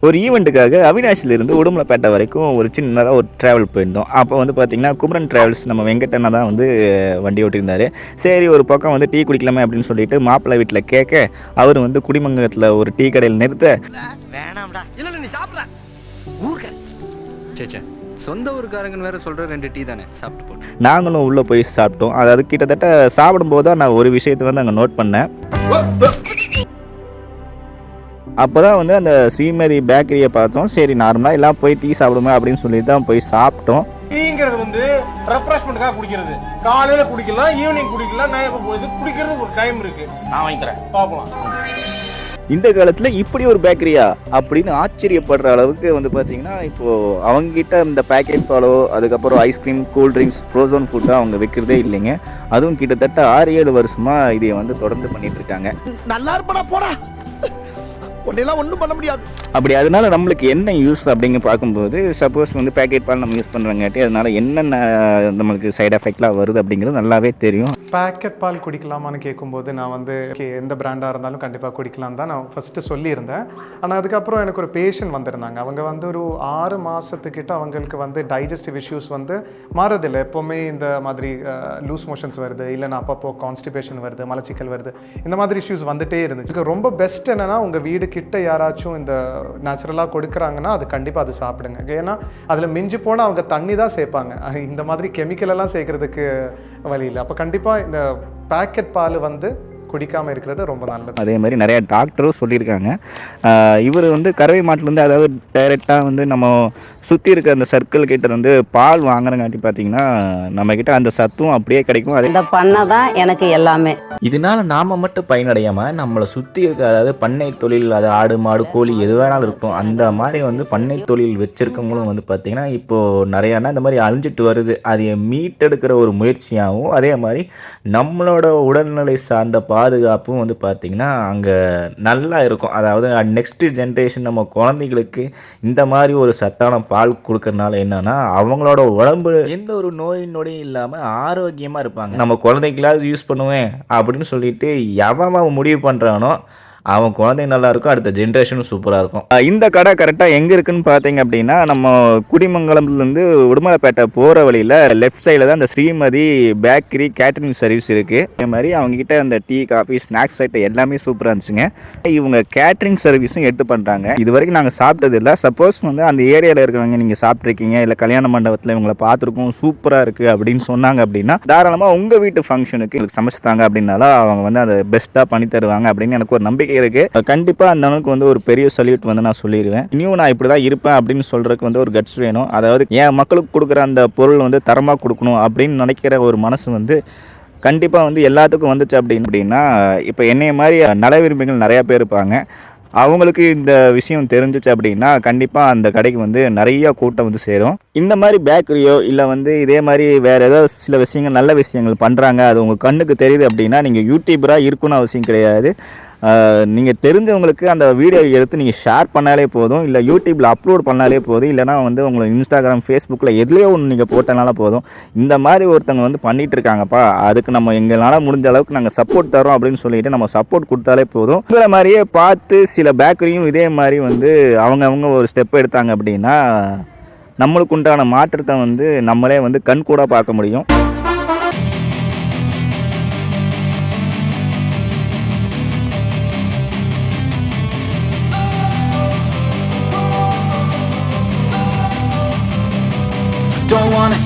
ஒரு ஈவெண்ட்டுக்காக அவினாஷிலிருந்து உடுமலைப்பேட்டை வரைக்கும் ஒரு சின்னதாக ஒரு ட்ராவல் போயிருந்தோம். அப்போ வந்து பார்த்திங்கன்னா குமரன் ட்ராவல்ஸ் நம்ம வெங்கடண்ணா தான் வந்து வண்டி ஓட்டியிருந்தார். சரி ஒரு பக்கம் வந்து டீ குடிக்கலாமே அப்படின்னு சொல்லிட்டு மாப்பிள்ளை வீட்டில் கேட்க அவர் வந்து குடிமங்கலத்தில் ஒரு டீ கடையில் நிறுத்த வேணாம்டா இல்ல நீ சாப்பிட ஊர்க்காரி சேச்சே சொந்த ஊருக்காரங்கன்னு வேற சொல்கிற 2 டீ தானே சாப்பிட்டு போட்டு நாங்களும் உள்ளே போய் சாப்பிட்டோம். அதாவது கிட்டத்தட்ட சாப்பிடும்போது தான் நான் ஒரு விஷயத்தை வந்து அங்கே நோட் பண்ணேன். அப்போ தான் வந்து அந்த ஸ்ரீமதி பேக்கரியை பார்த்தோம். சரி நார்மலாக எல்லாம் போய் டீ சாப்பிடுமே அப்படின்னு சொல்லி தான் போய் சாப்பிட்டோம். டீங்கிறது வந்து ரெஃப்ரெஷ்மெண்ட்டுக்காக குடிக்கிறது. காலையில் குடிக்கலாம், ஈவினிங் குடிக்கலாம், நைட்டு போய் குடிக்கிறது ஒரு டைம் இருக்கு. நான் வாங்கிக்கிறேன் பார்க்கலாம். இந்த காலத்தில் இப்படி ஒரு பேக்கரியா அப்படின்னு ஆச்சரியப்படுற அளவுக்கு வந்து பார்த்தீங்கன்னா இப்போது அவங்ககிட்ட இந்த பேக்கெட் பாலோ அதுக்கப்புறம் ஐஸ்கிரீம் கூல்ட்ரிங்க்ஸ் ஃப்ரோசன் ஃபுட்டாக அவங்க வைக்கிறதே இல்லைங்க. அதுவும் கிட்டத்தட்ட 6-7 வருஷமாக இதை வந்து தொடர்ந்து பண்ணிட்டு இருக்காங்க. நல்லா இருப்படா போடா ஒன்னெல்லாம் ஒன்றும் பண்ண முடியாது. அப்படி அதனால நம்மளுக்கு என்ன யூஸ் அப்படிங்க பார்க்கும்போது சப்போஸ் வந்து பேக்கெட் பால் நம்ம யூஸ் பண்ணுறங்காட்டி அதனால என்னென்ன நம்மளுக்கு சைடு எஃபெக்ட்லாம் வருது அப்படிங்கிறது நல்லாவே தெரியும். பேக்கெட் பால் குடிக்கலாமான்னு கேட்கும்போது நான் வந்து எந்த பிராண்டாக இருந்தாலும் கண்டிப்பாக குடிக்கலாம் தான் நான் ஃபஸ்ட்டு சொல்லியிருந்தேன். ஆனால் அதுக்கப்புறம் எனக்கு ஒரு பேஷண்ட் வந்திருந்தாங்க. அவங்க வந்து ஒரு 6 மாதத்துக்கிட்ட அவங்களுக்கு வந்து டைஜஸ்டிவ் இஷ்யூஸ் வந்து மாறதில்லை. எப்போவுமே இந்த மாதிரி லூஸ் மோஷன்ஸ் வருது, இல்லைன்னா அப்பப்போ கான்ஸ்டிபேஷன் வருது, மலச்சிக்கல் வருது, இந்த மாதிரி இஷ்யூஸ் வந்துகிட்டே இருந்துச்சு. ரொம்ப பெஸ்ட் என்னென்னா உங்கள் வீடு கிட்ட யாராச்சும் இந்த நேச்சுரலாக கொடுக்குறாங்கன்னா அது கண்டிப்பாக அது சாப்பிடுங்க. ஏன்னா அதில் மிஞ்சி போனால் அவங்க தண்ணி தான் சேர்ப்பாங்க. இந்த மாதிரி கெமிக்கல் எல்லாம் சேர்க்கறதுக்கு வழி இல்லை. அப்போ கண்டிப்பாக இந்த பேக்கெட் பால் வந்து குடிக்காமல் இருக்கிறது ரொம்ப நல்லது. அதே மாதிரி நிறையா டாக்டரும் சொல்லியிருக்காங்க. இவர் வந்து கறவை மாட்டிலேருந்து அதாவது டைரெக்டாக வந்து நம்ம சுற்றி இருக்க அந்த சர்க்கிள் கிட்ட வந்து பால் வாங்குறங்காட்டி பார்த்தீங்கன்னா நம்மக்கிட்ட அந்த சத்தும் அப்படியே கிடைக்கும். அது இந்த பண்ணை தான் எனக்கு எல்லாமே. இதனால் நாம் மட்டும் பயனடையாமல் நம்மளை சுற்றி இருக்க அதாவது பண்ணை தொழில் அது ஆடு மாடு கோழி எது வேணாலும் இருக்கும். அந்த மாதிரி வந்து பண்ணை தொழில் வச்சுருக்கவங்களும் வந்து பார்த்திங்கன்னா இப்போது நிறையானா இந்த மாதிரி அழிஞ்சிட்டு வருது. அதை மீட்டெடுக்கிற ஒரு முயற்சியாகவும் அதே மாதிரி நம்மளோட உடல்நிலை சார்ந்த பாதுகாப்பும் வந்து பார்த்திங்கன்னா அங்கே நல்லா இருக்கும். அதாவது நெக்ஸ்ட்டு ஜென்ரேஷன் நம்ம குழந்தைகளுக்கு இந்த மாதிரி ஒரு சத்தான பால் கொடுக்கறனால என்னன்னா அவங்களோட உடம்பு எந்த ஒரு நோய் நொடியும் இல்லாமல் ஆரோக்கியமாக இருப்பாங்க. நம்ம குழந்தைகளாவது யூஸ் பண்ணுவேன் அப்படின்னு சொல்லிட்டு எவன் முடிவு பண்ணுறானோ அவன் குழந்தை நல்லா இருக்கும், அடுத்த ஜென்ரேஷனும் சூப்பராக இருக்கும். இந்த கடை கரெக்டாக எங்கே இருக்குன்னு பார்த்தீங்க அப்படின்னா நம்ம குடிமங்கலம்லேருந்து உடுமலைப்பேட்டை போகிற வழியில் லெஃப்ட் சைடில் தான் இந்த ஸ்ரீமதி பேக்கரி கேட்டரிங் சர்வீஸ் இருக்குது. அதே மாதிரி அவங்ககிட்ட அந்த டீ காஃபி ஸ்நாக்ஸ் ஐட்டம் எல்லாமே சூப்பராக இருந்துச்சுங்க. இவங்க கேட்டரிங் சர்வீஸும் எடுத்து பண்ணுறாங்க. இது வரைக்கும் நாங்கள் சாப்பிட்டது இல்லை. சப்போஸ் வந்து அந்த ஏரியாவில் இருக்கிறவங்க நீங்கள் சாப்பிட்ருக்கீங்க இல்லை கல்யாண மண்டபத்தில் இவங்களை பார்த்துருக்கோம் சூப்பராக இருக்குது அப்படின்னு சொன்னாங்க அப்படின்னா தாராளமாக உங்கள் வீட்டு ஃபங்க்ஷனுக்கு சமைச்சுத்தாங்க அப்படின்னாலும் அவங்க வந்து அதை பெஸ்ட்டாக பண்ணி தருவாங்க அப்படின்னு எனக்கு ஒரு நம்பிக்கை இருக்கு. கண்டிப்பா அந்த அளவுக்கு வந்து ஒரு பெரிய சல்யூட் வந்து நான் சொல்லிடுவேன். இனியும் நான் இப்படிதான் இருப்பேன் அப்படின்னு சொல்றதுக்கு வந்து ஒரு கட்ஸ் வேணும். அதாவது என் மக்களுக்கு கொடுக்குற அந்த பொருள் வந்து தரமா கொடுக்கணும் அப்படின்னு நினைக்கிற ஒரு மனசு வந்து கண்டிப்பா வந்து எல்லாத்துக்கும் வந்துச்சு அப்படின்னா இப்போ என்னைய மாதிரி நல விரும்பிகள் நிறைய பேர் இருப்பாங்க. அவங்களுக்கு இந்த விஷயம் தெரிஞ்சிச்சு அப்படின்னா கண்டிப்பாக அந்த கடைக்கு வந்து நிறைய கூட்டம் வந்து சேரும். இந்த மாதிரி பேக்கரியோ இல்லை வந்து இதே மாதிரி வேறு ஏதோ சில விஷயங்கள் நல்ல விஷயங்கள் பண்ணுறாங்க அது உங்கள் கண்ணுக்கு தெரியுது அப்படின்னா நீங்கள் யூடியூபராக இருக்குன்னு அவசியம் கிடையாது. நீங்கள் தெரிஞ்சவங்களுக்கு அந்த வீடியோ எடுத்து நீங்கள் ஷேர் பண்ணாலே போதும், இல்லை யூடியூப்பில் அப்லோட் பண்ணாலே போதும், இல்லைனா வந்து உங்களுக்கு இன்ஸ்டாகிராம் ஃபேஸ்புக்கில் எதுலேயோ ஒன்று நீங்கள் போட்டனால போதும். இந்த மாதிரி ஒருத்தவங்க வந்து பண்ணிகிட்டு இருக்காங்கப்பா, அதுக்கு நம்ம எங்களால் முடிஞ்ச அளவுக்கு நாங்கள் சப்போர்ட் தரோம் அப்படின்னு சொல்லிட்டு நம்ம சப்போர்ட் கொடுத்தாலே போதும். இதில் மாதிரியே பார்த்து சில பேக்கரியும் இதே மாதிரி வந்து அவங்க ஒரு ஸ்டெப் எடுத்தாங்க அப்படின்னா நம்மளுக்கு உண்டான மாற்றத்தை வந்து நம்மளே வந்து கண்கூட பார்க்க முடியும். Don't wanna